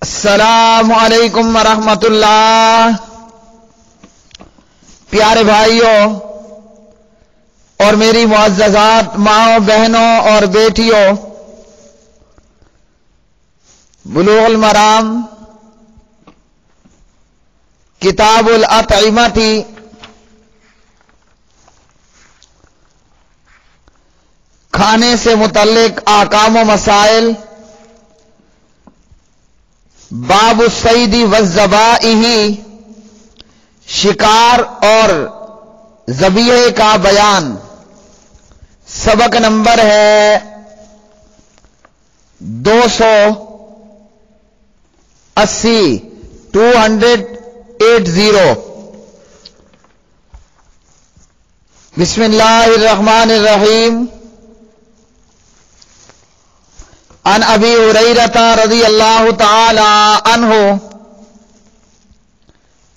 السلام علیکم ورحمۃ اللہ۔ پیارے بھائیوں اور میری معززات ماؤں بہنوں اور بیٹیوں، بلوغ المرام کتاب الاطعمۃ کھانے سے متعلق احکام و مسائل، باب الصید والذبائح، شکار اور ذبیحے کا بیان، سبق نمبر ہے 280۔ بسم اللہ الرحمن الرحیم۔ عن ابی ہریرہ رضی اللہ تعالی عنہ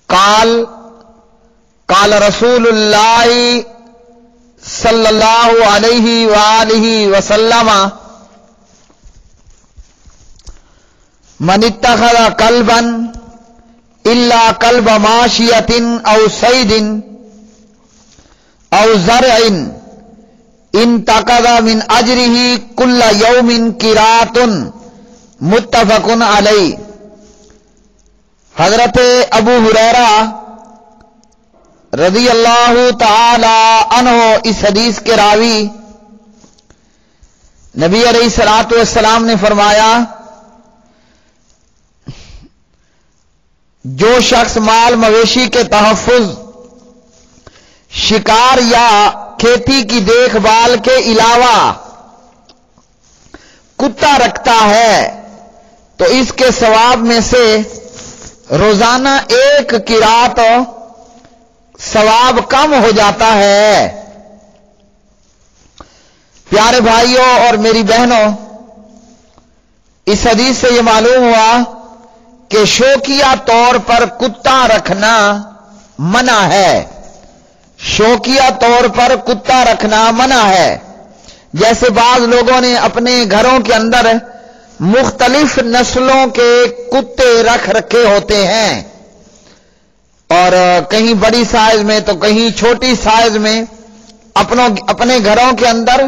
قال قال رسول اللہ صلی اللہ علیہ وآلہ وسلم من اتخذ کلبا الا کلب ماشیۃ او صید او زرع انتقض من اجرہ کل یوم قراط، متفق علیہ۔ حضرت ابو ہریرہ رضی اللہ تعالی عنہ اس حدیث کے راوی، نبی علیہ الصلوۃ والسلام نے فرمایا، جو شخص مال مویشی کے تحفظ، شکار یا کھیتی کی دیکھ بھال کے علاوہ کتا رکھتا ہے تو اس کے ثواب میں سے روزانہ 1 قراط ثواب کم ہو جاتا ہے۔ پیارے بھائیوں اور میری بہنوں، اس حدیث سے یہ معلوم ہوا کہ شوقیہ طور پر کتا رکھنا منع ہے، شوقیہ طور پر کتا رکھنا منع ہے۔ جیسے بعض لوگوں نے اپنے گھروں کے اندر مختلف نسلوں کے کتے رکھ رکھے ہوتے ہیں، اور کہیں بڑی سائز میں تو کہیں چھوٹی سائز میں اپنے گھروں کے اندر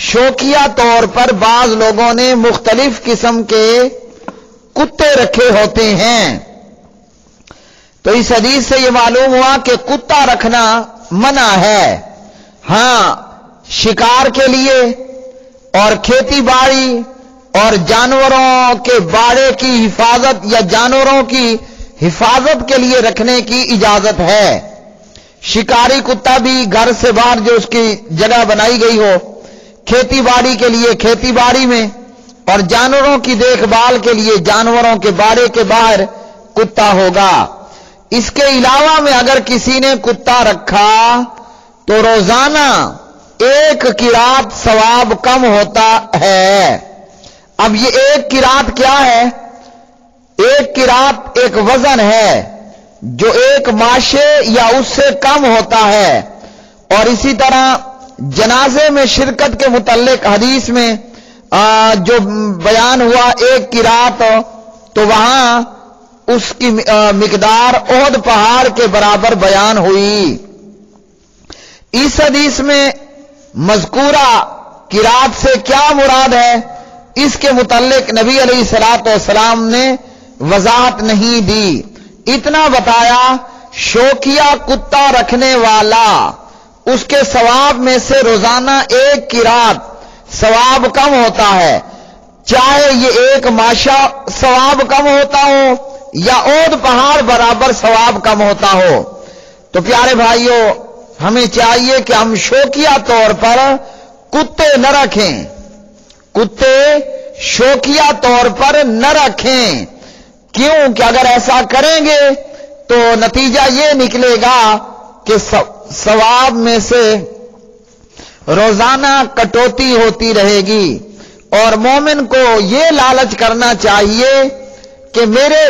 شوقیہ طور پر بعض لوگوں نے مختلف قسم کے کتے رکھے ہوتے ہیں۔ تو اس حدیث سے یہ معلوم ہوا کہ کتا رکھنا منع ہے۔ ہاں، شکار کے لیے اور کھیتی باڑی اور جانوروں کے باڑے کی حفاظت یا جانوروں کی حفاظت کے لیے رکھنے کی اجازت ہے۔ شکاری کتا بھی گھر سے باہر جو اس کی جگہ بنائی گئی ہو، کھیتی باڑی کے لیے کھیتی باڑی میں، اور جانوروں کی دیکھ بھال کے لیے جانوروں کے باڑے کے باہر کتا ہوگا۔ اس کے علاوہ میں اگر کسی نے کتا رکھا تو روزانہ 1 قراط ثواب کم ہوتا ہے۔ اب یہ 1 قراط کیا ہے؟ 1 قراط ایک وزن ہے جو 1 ماشے یا اس سے کم ہوتا ہے۔ اور اسی طرح جنازے میں شرکت کے متعلق حدیث میں جو بیان ہوا 1 قراط، تو وہاں اس کی مقدار احد پہاڑ کے برابر بیان ہوئی۔ اس حدیث میں مذکورہ قراط سے کیا مراد ہے، اس کے متعلق نبی علیہ الصلوۃ والسلام نے وضاحت نہیں دی۔ اتنا بتایا، شوقیہ کتا رکھنے والا، اس کے ثواب میں سے روزانہ 1 قراط ثواب کم ہوتا ہے، چاہے یہ 1 ماشا ثواب کم ہوتا ہو یا احد پہاڑ برابر ثواب کم ہوتا ہو۔ تو پیارے بھائیوں، ہمیں چاہیے کہ ہم شوقیہ طور پر کتے نہ رکھیں، کتے شوقیہ طور پر نہ رکھیں۔ کیوں کہ اگر ایسا کریں گے تو نتیجہ یہ نکلے گا کہ ثواب میں سے روزانہ کٹوتی ہوتی رہے گی، اور مومن کو یہ لالچ کرنا چاہیے کہ میرے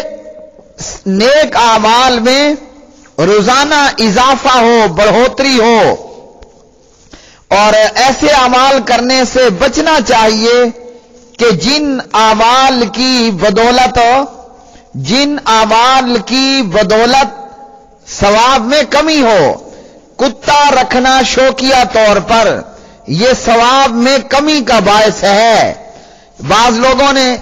نیک اعمال میں روزانہ اضافہ ہو، بڑھوتری ہو، اور ایسے اعمال کرنے سے بچنا چاہیے کہ جن اعمال کی بدولت جن اعمال کی بدولت ثواب میں کمی ہو۔ کتا رکھنا شوقیہ طور پر یہ ثواب میں کمی کا باعث ہے۔ بعض لوگوں نے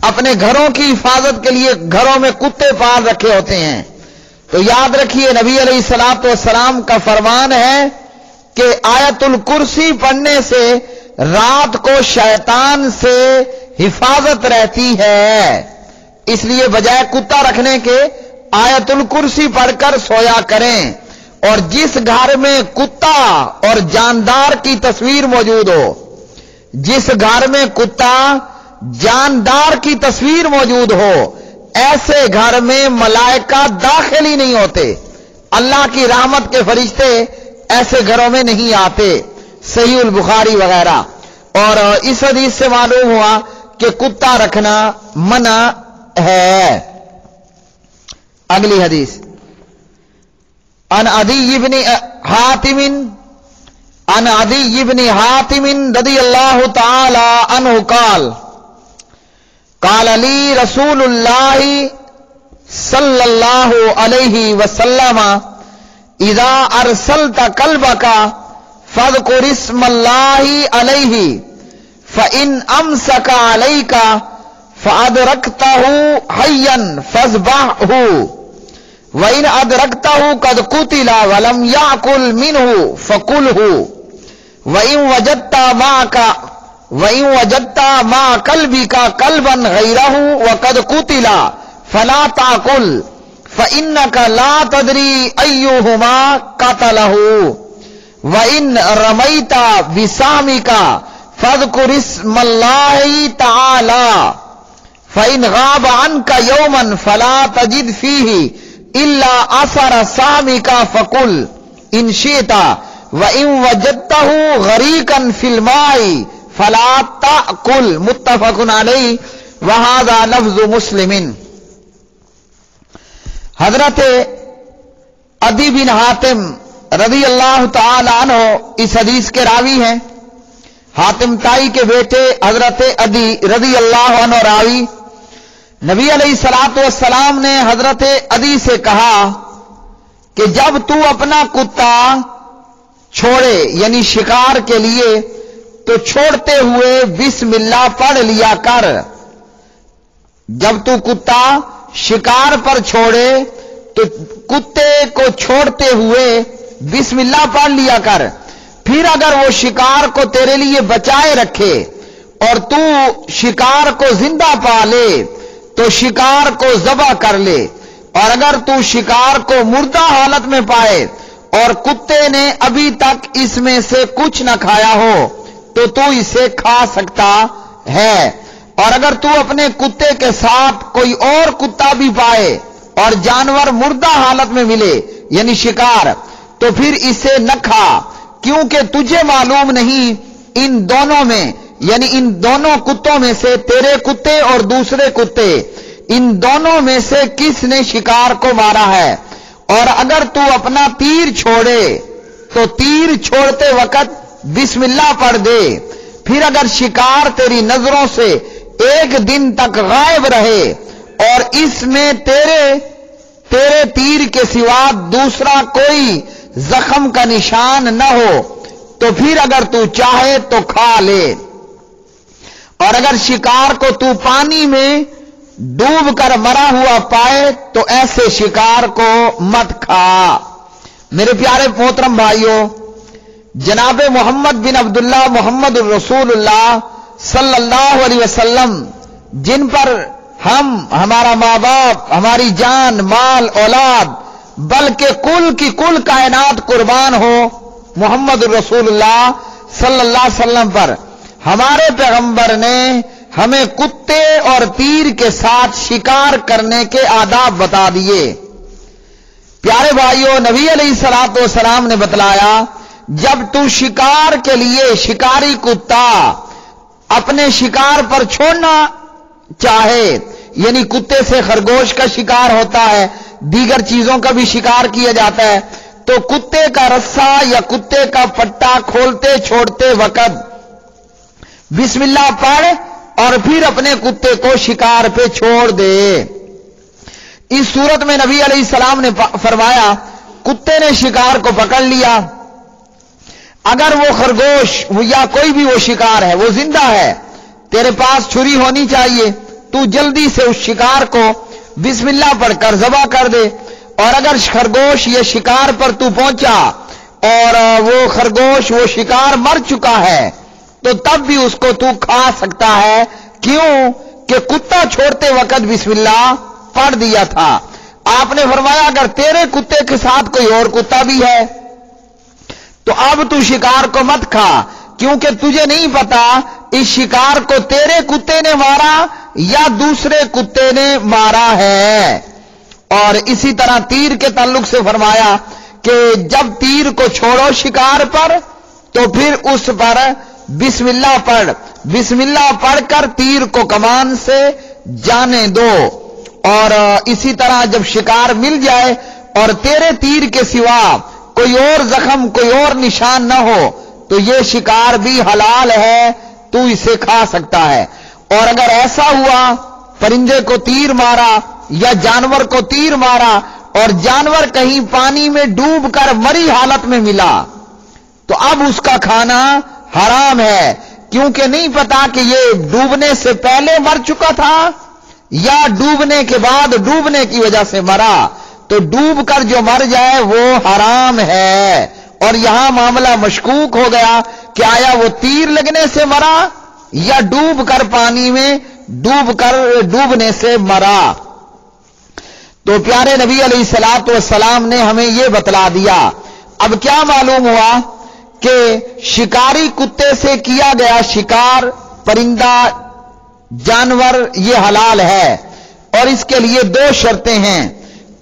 اپنے گھروں کی حفاظت کے لیے گھروں میں کتے پال رکھے ہوتے ہیں، تو یاد رکھیے نبی علیہ الصلوۃ والسلام کا فرمان ہے کہ آیت الکرسی پڑھنے سے رات کو شیطان سے حفاظت رہتی ہے، اس لیے بجائے کتا رکھنے کے آیت الکرسی پڑھ کر سویا کریں۔ اور جس گھر میں کتا اور جاندار کی تصویر موجود ہو، جس گھر میں کتا جاندار کی تصویر موجود ہو، ایسے گھر میں ملائکہ داخل ہی نہیں ہوتے، اللہ کی رحمت کے فرشتے ایسے گھروں میں نہیں آتے، صحیح البخاری وغیرہ۔ اور اس حدیث سے معلوم ہوا کہ کتا رکھنا منع ہے۔ اگلی حدیث عن عدی بن حاتم رضی اللہ تعالی عنہ قال قال لی رسول اللہ صلی اللہ علیہ وسلم اذا ارسلت کلبک فاذکر اسم اللہ علیہ فإن امسک علیک فأدرکتہ حیا فاذبحہ وَإِنْ أَدْرَكْتَهُ قَدْ قُتِلَ وَلَمْ يَأْكُلْ مِنْهُ فَكُلْهُ وَإِنْ وَجَدْتَ مَعَ كَلْبِكَ كَلْبًا غَيْرَهُ وَقَدْ قُتِلَ فَلَا تَأْكُلْ فَإِنَّكَ لَا تَدْرِي أَيُّهُمَا قَتَلَهُ وَإِنْ رَمَيْتَ بِسَهْمِكَ فَاذْكُرِ اسْمَ اللَّهِ تَعَالَى فَإِنْ غَابَ عَنْكَ يَوْمًا فَلَا تَجِدْ فِيهِ إِلَّا أَثَرَ سَهْمِكَ فَقُلْ إِنْ شِئْتَ وَإِنْ وَجَدْتَهُ غَرِيقًا فِي الْمَاءِ فَلَا تَأْكُلْ متفق علیہ وَهَذَا لَفْظُ مُسْلِمٍ۔ حضرت عدی بن حاتم رضی اللہ تعالی عنہ اس حدیث کے راوی ہیں۔ حاتم تائی کے بیٹے حضرت عدی رضی اللہ عنہ راوی۔ نبی علیہ الصلوۃ والسلام نے حضرت عدی سے کہا کہ جب تو اپنا کتا چھوڑے یعنی شکار کے لیے تو چھوڑتے ہوئے بسم اللہ پڑھ لیا کر۔ جب تو کتا شکار پر چھوڑے تو کتے کو چھوڑتے ہوئے بسم اللہ پڑھ لیا کر، پھر اگر وہ شکار کو تیرے لیے بچائے رکھے اور تو شکار کو زندہ پا لے تو شکار کو ذبح کر لے، اور اگر تو شکار کو مردہ حالت میں پائے اور کتے نے ابھی تک اس میں سے کچھ نہ کھایا ہو تو اسے کھا سکتا ہے، اور اگر تو اپنے کتے کے ساتھ کوئی اور کتا بھی پائے اور جانور مردہ حالت میں ملے یعنی شکار، تو پھر اسے نہ کھا، کیونکہ تجھے معلوم نہیں ان دونوں میں یعنی ان دونوں کتوں میں سے تیرے کتے اور دوسرے کتے ان دونوں میں سے کس نے شکار کو مارا ہے۔ اور اگر تو اپنا تیر چھوڑے تو تیر چھوڑتے وقت بسم اللہ پڑھ دے، پھر اگر شکار تیری نظروں سے ایک دن تک غائب رہے اور اس میں تیرے تیر کے سوا دوسرا کوئی زخم کا نشان نہ ہو تو پھر اگر تو چاہے تو کھا لے، اور اگر شکار کو تو پانی میں ڈوب کر مرا ہوا پائے تو ایسے شکار کو مت کھا۔ میرے پیارے محترم بھائیوں، جناب محمد بن عبداللہ محمد الرسول اللہ صلی اللہ علیہ وسلم جن پر ہم، ہمارا ماں باپ، ہماری جان مال اولاد بلکہ کل کی کل کائنات قربان ہو، محمد الرسول اللہ صلی اللہ علیہ وسلم پر ہمارے پیغمبر نے ہمیں کتے اور تیر کے ساتھ شکار کرنے کے آداب بتا دیے۔ پیارے بھائیوں، نبی علیہ الصلوۃ والسلام نے بتلایا جب تو شکار کے لیے شکاری کتا اپنے شکار پر چھوڑنا چاہے، یعنی کتے سے خرگوش کا شکار ہوتا ہے، دیگر چیزوں کا بھی شکار کیا جاتا ہے، تو کتے کا رسا یا کتے کا پٹا کھولتے چھوڑتے وقت بسم اللہ پڑھ اور پھر اپنے کتے کو شکار پہ چھوڑ دے۔ اس صورت میں نبی علیہ السلام نے فرمایا کتے نے شکار کو پکڑ لیا، اگر وہ خرگوش یا کوئی بھی وہ شکار ہے وہ زندہ ہے، تیرے پاس چھری ہونی چاہیے، تو جلدی سے اس شکار کو بسم اللہ پڑھ کر ذبح کر دے، اور اگر خرگوش یہ شکار پر تو پہنچا اور وہ خرگوش وہ شکار مر چکا ہے تو تب بھی اس کو تو کھا سکتا ہے، کیوں کہ کتا چھوڑتے وقت بسم اللہ پڑھ دیا تھا۔ آپ نے فرمایا اگر تیرے کتے کے ساتھ کوئی اور کتا بھی ہے تو اب تو شکار کو مت کھا، کیونکہ تجھے نہیں پتا اس شکار کو تیرے کتے نے مارا یا دوسرے کتے نے مارا ہے۔ اور اسی طرح تیر کے تعلق سے فرمایا کہ جب تیر کو چھوڑو شکار پر تو پھر اس پر بسم اللہ پڑھ، بسم اللہ پڑھ کر تیر کو کمان سے جانے دو۔ اور اسی طرح جب شکار مل جائے اور تیرے تیر کے سوا کوئی اور زخم کوئی اور نشان نہ ہو تو یہ شکار بھی حلال ہے، تو اسے کھا سکتا ہے۔ اور اگر ایسا ہوا پرندے کو تیر مارا یا جانور کو تیر مارا اور جانور کہیں پانی میں ڈوب کر مری حالت میں ملا تو اب اس کا کھانا حرام ہے، کیونکہ نہیں پتا کہ یہ ڈوبنے سے پہلے مر چکا تھا یا ڈوبنے کے بعد ڈوبنے کی وجہ سے مرا، تو ڈوب کر جو مر جائے وہ حرام ہے۔ اور یہاں معاملہ مشکوک ہو گیا کہ آیا وہ تیر لگنے سے مرا یا ڈوب کر پانی میں ڈوبنے سے مرا۔ تو پیارے نبی علیہ الصلوۃ والسلام نے ہمیں یہ بتلا دیا۔ اب کیا معلوم ہوا کہ شکاری کتے سے کیا گیا شکار پرندہ جانور یہ حلال ہے، اور اس کے لیے دو شرطیں ہیں۔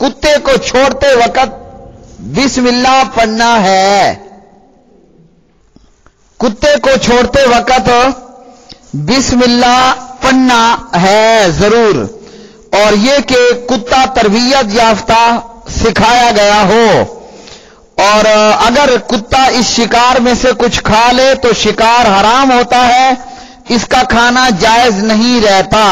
کتے کو چھوڑتے وقت بسم اللہ پڑھنا ہے، کتے کو چھوڑتے وقت بسم اللہ پڑھنا ہے ضرور، اور یہ کہ کتا تربیت یافتہ سکھایا گیا ہو، اور اگر کتا اس شکار میں سے کچھ کھا لے تو شکار حرام ہوتا ہے، اس کا کھانا جائز نہیں رہتا،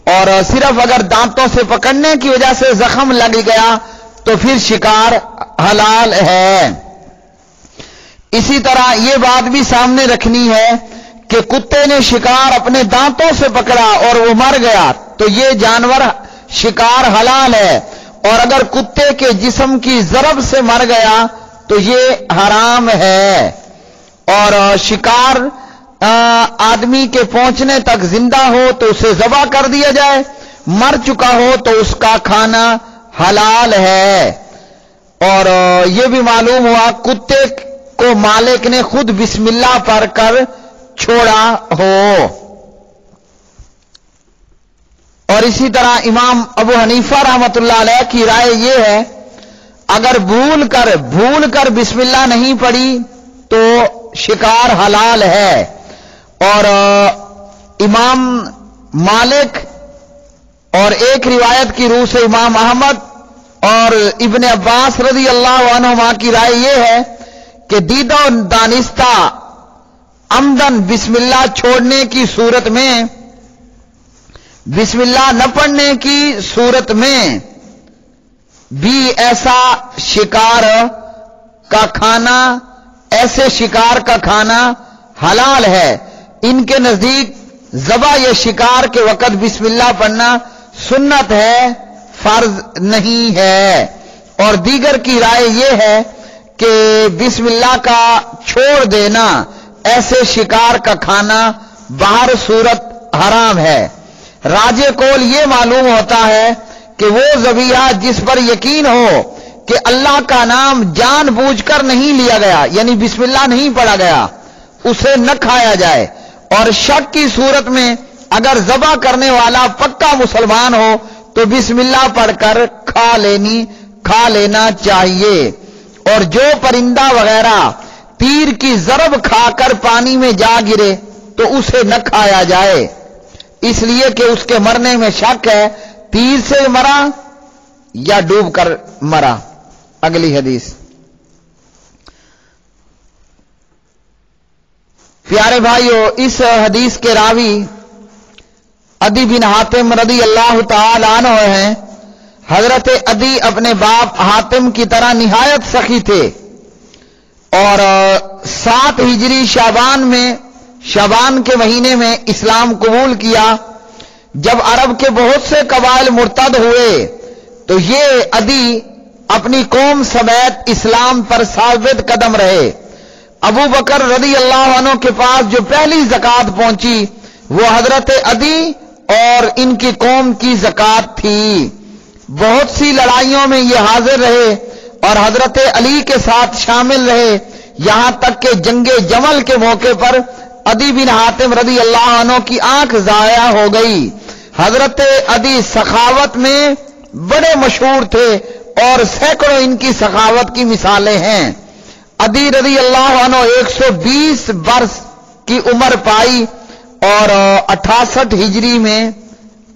اور صرف اگر دانتوں سے پکڑنے کی وجہ سے زخم لگ گیا تو پھر شکار حلال ہے۔ اسی طرح یہ بات بھی سامنے رکھنی ہے کہ کتے نے شکار اپنے دانتوں سے پکڑا اور وہ مر گیا تو یہ جانور شکار حلال ہے، اور اگر کتے کے جسم کی ضرب سے مر گیا تو یہ حرام ہے۔ اور شکار آدمی کے پہنچنے تک زندہ ہو تو اسے ذبح کر دیا جائے، مر چکا ہو تو اس کا کھانا حلال ہے۔ اور یہ بھی معلوم ہوا کتے کو مالک نے خود بسم اللہ پڑھ کر چھوڑا ہو۔ اور اسی طرح امام ابو حنیفہ رحمۃ اللہ علیہ کی رائے یہ ہے اگر بھول کر بسم اللہ نہیں پڑھی تو شکار حلال ہے، اور امام مالک اور ایک روایت کی روح سے امام احمد اور ابن عباس رضی اللہ عنہما کی رائے یہ ہے کہ دیدہ و دانستہ عمدن بسم اللہ چھوڑنے کی صورت میں، بسم اللہ نہ پڑھنے کی صورت میں بھی ایسا شکار کا کھانا، ایسے شکار کا کھانا حلال ہے۔ ان کے نزدیک ذبح یا شکار کے وقت بسم اللہ پڑھنا سنت ہے، فرض نہیں ہے۔ اور دیگر کی رائے یہ ہے کہ بسم اللہ کا چھوڑ دینا ایسے شکار کا کھانا باہر صورت حرام ہے۔ راجے قول یہ معلوم ہوتا ہے کہ وہ ذبیحہ جس پر یقین ہو کہ اللہ کا نام جان بوجھ کر نہیں لیا گیا، یعنی بسم اللہ نہیں پڑھا گیا، اسے نہ کھایا جائے، اور شک کی صورت میں اگر ذبح کرنے والا پکا مسلمان ہو تو بسم اللہ پڑھ کر کھا لینا چاہیے۔ اور جو پرندہ وغیرہ تیر کی ضرب کھا کر پانی میں جا گرے تو اسے نہ کھایا جائے، اس لیے کہ اس کے مرنے میں شک ہے تیر سے مرا یا ڈوب کر مرا۔ اگلی حدیث، پیارے بھائیو، اس حدیث کے راوی عدی بن حاتم رضی اللہ تعالی عنہ ہیں۔ حضرت عدی اپنے باپ حاتم کی طرح نہایت سخی تھے اور 7 ہجری شعبان کے مہینے میں اسلام قبول کیا۔ جب عرب کے بہت سے قبائل مرتد ہوئے تو یہ عدی اپنی قوم سمیت اسلام پر ثابت قدم رہے۔ ابو بکر رضی اللہ عنہ کے پاس جو پہلی زکوٰۃ پہنچی وہ حضرت عدی اور ان کی قوم کی زکوٰۃ تھی۔ بہت سی لڑائیوں میں یہ حاضر رہے اور حضرت علی کے ساتھ شامل رہے، یہاں تک کہ جنگ جمل کے موقع پر عدی بن حاتم رضی اللہ عنہ کی آنکھ ضائع ہو گئی۔ حضرت عدی سخاوت میں بڑے مشہور تھے اور سینکڑوں ان کی سخاوت کی مثالیں ہیں۔ عدی رضی اللہ عنہ 120 برس کی عمر پائی اور 68 ہجری میں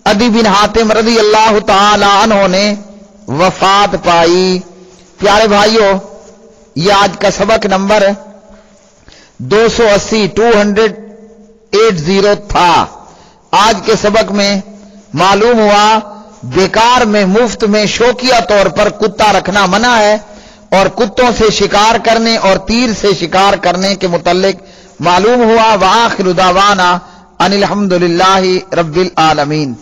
عدی بن حاتم رضی اللہ تعالی عنہ نے وفات پائی۔ پیارے بھائیوں، یہ آج کا سبق نمبر 280 تھا۔ آج کے سبق میں معلوم ہوا بیکار میں مفت میں شوقیہ طور پر کتا رکھنا منع ہے، اور کتوں سے شکار کرنے اور تیر سے شکار کرنے کے متعلق معلوم ہوا۔ وآخر دعوانا ان الحمدللہ رب العالمین۔